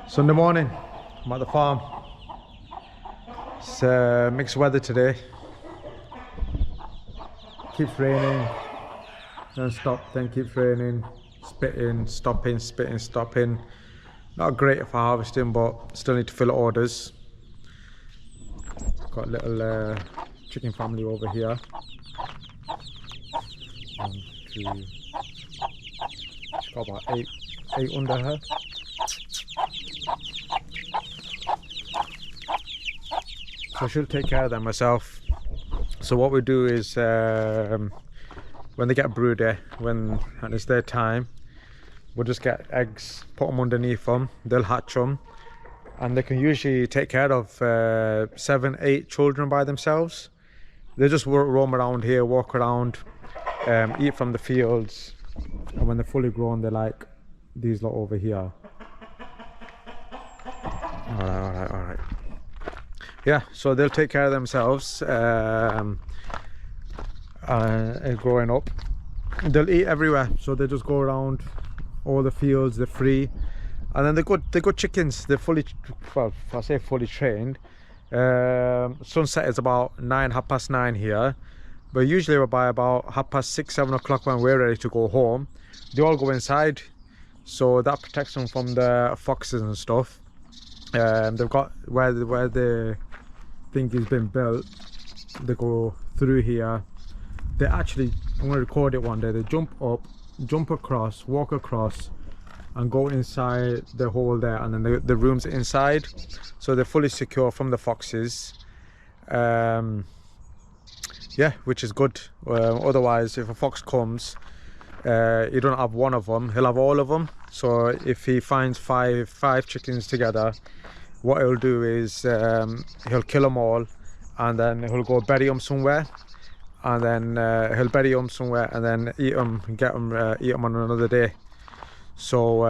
Sunday morning, I'm at the farm. It's mixed weather today. Keeps raining, then stop, then keeps raining, spitting, stopping, spitting, stopping. Not great for harvesting, but still need to fill orders. Got a little chicken family over here. 1, 2. She's got about eight under her. So she'll take care of them herself. So what we do is when they get broody, and it's their time, we'll just get eggs, put them underneath them, they'll hatch them, and they can usually take care of 7, 8 children by themselves. They just roam around here, walk around, eat from the fields, and when they're fully grown, they're like these lot over here. Alright. Yeah, so they'll take care of themselves growing up. They'll eat everywhere, so they just go around all the fields. They're free, and then they're good chickens. They're fully, well, if I say fully trained. Sunset is about 9, 9:30 here, but usually we're by about 6:30, 7 o'clock when we're ready to go home. They all go inside, so that protects them from the foxes and stuff. They've got where the thing has been built, they go through here. They actually, I'm going to record it one day, they jump up, jump across, walk across, and go inside the hole there, and then the room's inside, so they're fully secure from the foxes. Yeah, which is good. Otherwise, if a fox comes, you don't have one of them, he'll have all of them. So if he finds five chickens together, what he'll do is he'll kill them all, and then he'll go bury them somewhere, and then he'll bury them somewhere and then eat them and eat them on another day. So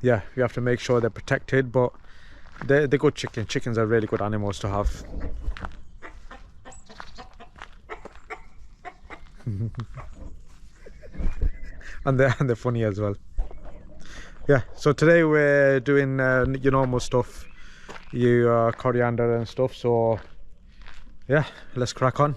yeah, you have to make sure they're protected, but they're good chickens are really good animals to have. and they're funny as well. Yeah, so today we're doing your normal stuff, your coriander and stuff, so yeah, let's crack on.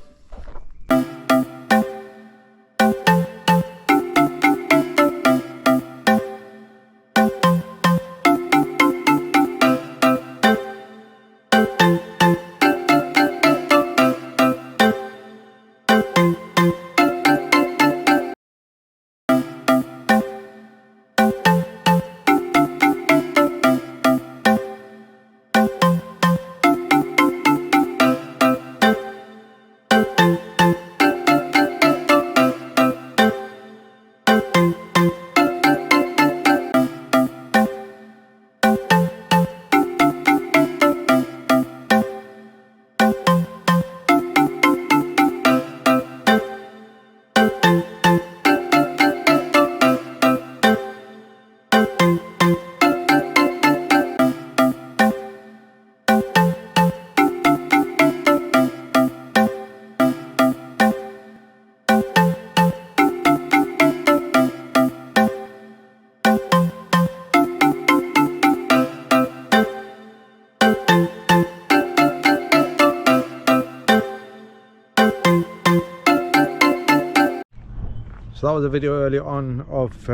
So that was a video earlier on of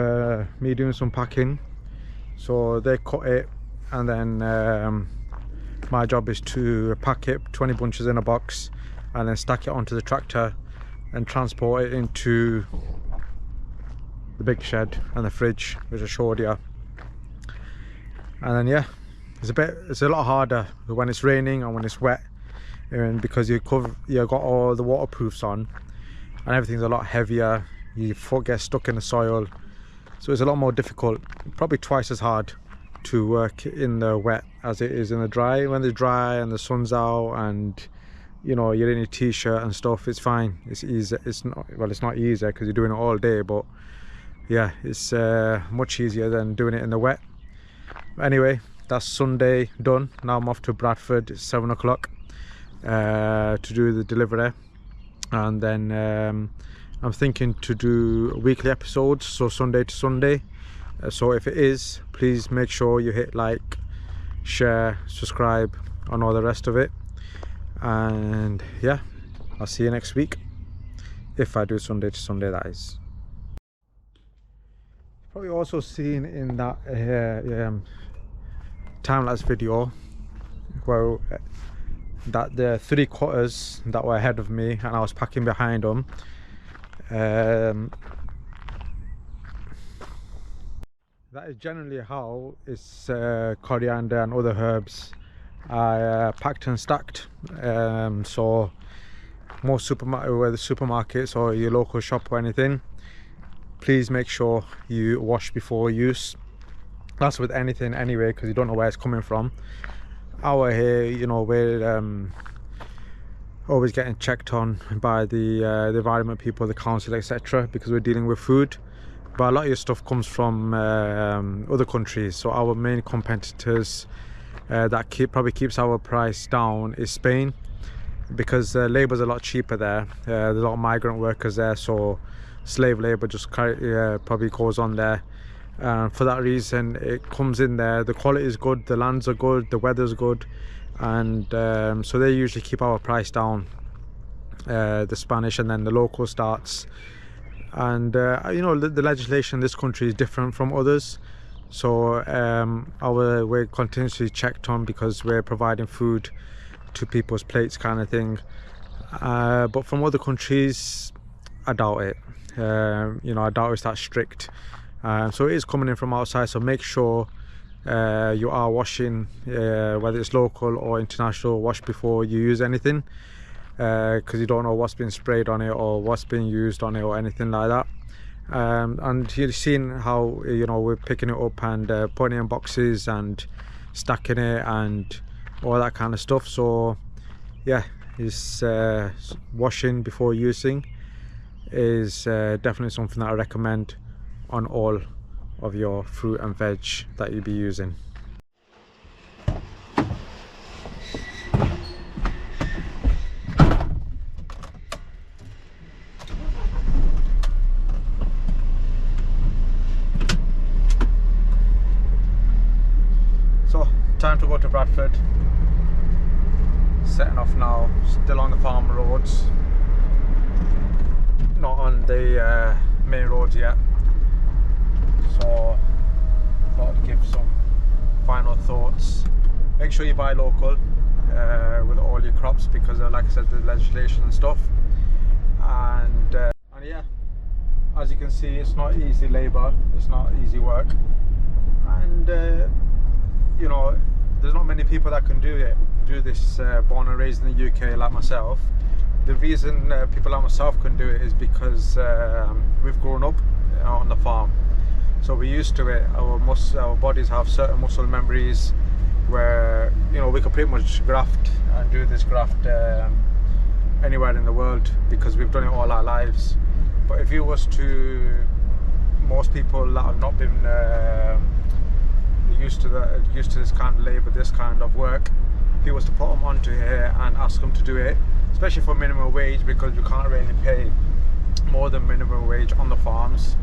me doing some packing. So they cut it, and then my job is to pack it, 20 bunches in a box, and then stack it onto the tractor and transport it into the big shed and the fridge, which I showed you. And then yeah, it's a lot harder when it's raining and when it's wet, and because you've got all the waterproofs on and everything's a lot heavier. Your foot gets stuck in the soil, so it's a lot more difficult, probably twice as hard to work in the wet as it is in the dry. When it's dry and the sun's out and you know you're in your t-shirt and stuff, it's fine, it's easy. It's not easy because you're doing it all day, but yeah, it's much easier than doing it in the wet. Anyway, that's Sunday done. Now I'm off to Bradford. It's 7 o'clock to do the delivery, and then I'm thinking to do weekly episodes, so Sunday to Sunday. So if it is, please make sure you hit like share, subscribe, and all the rest of it. And yeah, I'll see you next week, if I do Sunday to Sunday, that is. Probably also seen in that time-lapse video where that the 3 quarters that were ahead of me and I was packing behind them, that is generally how it's coriander and other herbs are packed and stacked. So most supermarkets or your local shop or anything, please make sure you wash before use. That's with anything anyway, because you don't know where it's coming from. Our here, you know, we're always getting checked on by the environment people, the council, etc., because we're dealing with food. But a lot of your stuff comes from other countries. So our main competitors that probably keeps our price down is Spain, because labour's a lot cheaper there. There's a lot of migrant workers there, so slave labour just probably goes on there. For that reason, it comes in there. The quality is good, the lands are good, the weather's good, and so they usually keep our price down, the Spanish, and then the local starts. And you know, the legislation in this country is different from others, so we're continuously checked on because we're providing food to people's plates, kind of thing. But from other countries, I doubt it. You know, I doubt it's that strict. So it is coming in from outside, so make sure you are washing, whether it's local or international, wash before you use anything, because you don't know what's been sprayed on it or what's been used on it or anything like that. And you've seen how, you know, we're picking it up and putting it in boxes and stacking it and all that kind of stuff. So yeah, it's washing before using is definitely something that I recommend on all of your fruit and veg that you'll be using. So time to go to Bradford. Setting off now, still on the farm roads, not on the main roads yet. So thought I'd give some final thoughts. Make sure you buy local with all your crops, because like I said, the legislation and stuff. And yeah, as you can see, it's not easy labour, it's not easy work, and you know, there's not many people that can do this born and raised in the UK like myself. The reason people like myself can do it is because we've grown up on the farm. So we're used to it. Our bodies have certain muscle memories where, you know, we can pretty much graft and do this graft anywhere in the world, because we've done it all our lives. But if you was to, most people that have not been used to this kind of labour, this kind of work, if you was to put them onto here and ask them to do it, especially for minimum wage, because you can't really pay more than minimum wage on the farms.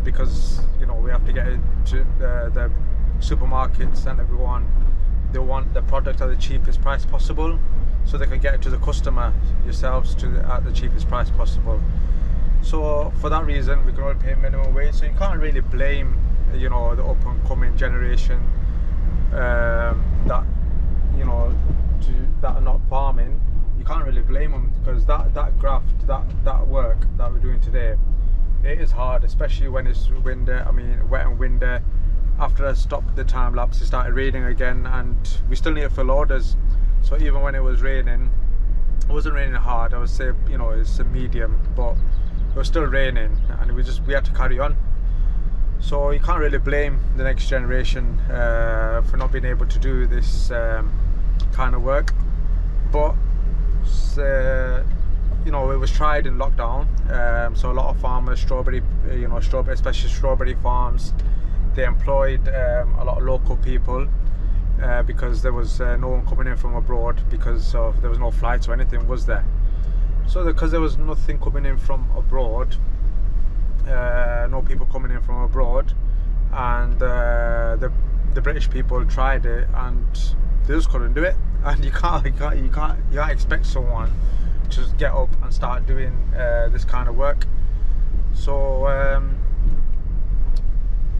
Because, you know, we have to get it to the supermarkets and everyone. They want the product at the cheapest price possible, so they can get it to the customer, yourselves, at the cheapest price possible. So for that reason, we can only pay minimum wage. So you can't really blame, you know, the up and coming generation that, you know, that are not farming. You can't really blame them, because that graft, that work that we're doing today, it is hard, especially when it's windy. I mean, wet and windy. After I stopped the time lapse, it started raining again, and we still need to fill orders. So even when it was raining, it wasn't raining hard. I would say, you know, it's a medium, but it was still raining, and we had to carry on. So you can't really blame the next generation for not being able to do this kind of work. But you know, it was tried in lockdown. So a lot of farmers, strawberry, especially strawberry farms, they employed a lot of local people because there was no one coming in from abroad, because there was no flights or anything, was there? So because there was nothing coming in from abroad, no people coming in from abroad, and the British people tried it and they just couldn't do it. And you can't expect someone to just get up and start doing this kind of work. So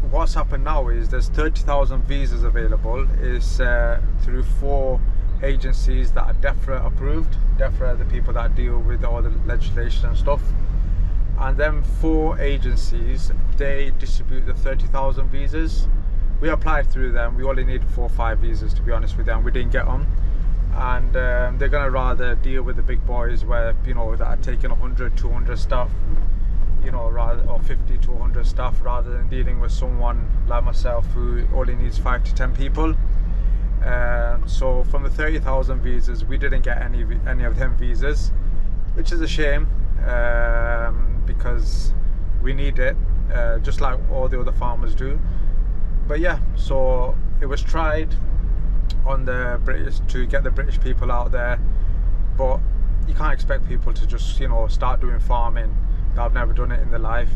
what's happened now is there's 30,000 visas available. It's through 4 agencies that are DEFRA approved. DEFRA are the people that deal with all the legislation and stuff. And then 4 agencies, they distribute the 30,000 visas. We applied through them. We only needed 4 or 5 visas, to be honest with them. We didn't get them. And they're gonna rather deal with the big boys where, you know, that are taking 100, 200 staff, you know, rather, or 50 to 100 staff, rather than dealing with someone like myself who only needs 5 to 10 people. So from the 30,000 visas, we didn't get any of them visas, which is a shame, because we need it, just like all the other farmers do. But yeah, so it was tried on the British to get the British people out there, but you can't expect people to just, you know, start doing farming that have never done it in their life.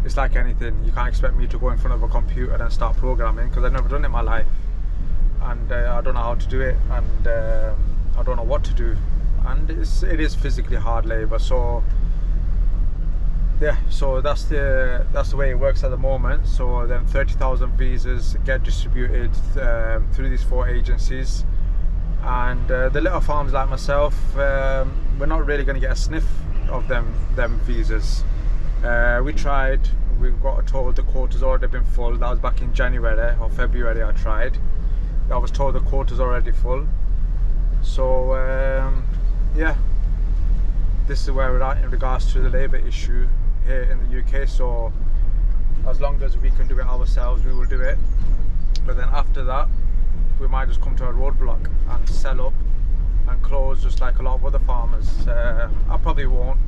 It's like anything, you can't expect me to go in front of a computer and start programming, because I've never done it in my life, and I don't know how to do it, and I don't know what to do, and it is physically hard labour. So yeah, so that's the way it works at the moment. So then 30,000 visas get distributed through these 4 agencies, and the little farms like myself, we're not really going to get a sniff of them visas. We tried, we got told the quota's already been full. That was back in January or February. I tried. I was told the quota's already full. So yeah, this is where we're at in regards to the labour issue here in the UK. So as long as we can do it ourselves, we will do it. But then after that, we might just come to a roadblock and sell up and close, just like a lot of other farmers. I probably won't.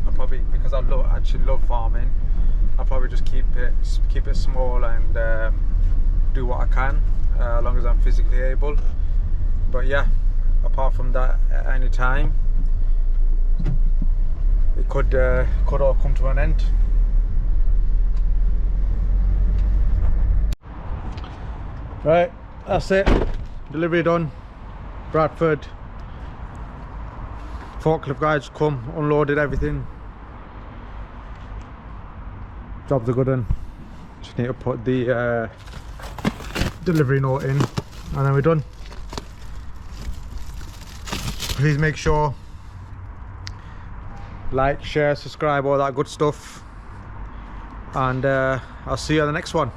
Because I actually love farming, I'll probably just keep it small and do what I can, as long as I'm physically able. But yeah, apart from that, at any time it could all come to an end. Right, that's it. Delivery done. Bradford. Forklift guys come, unloaded everything. Job's a good one. Just need to put the delivery note in, and then we're done. Please make sure, like, share, subscribe, all that good stuff, and I'll see you on the next one.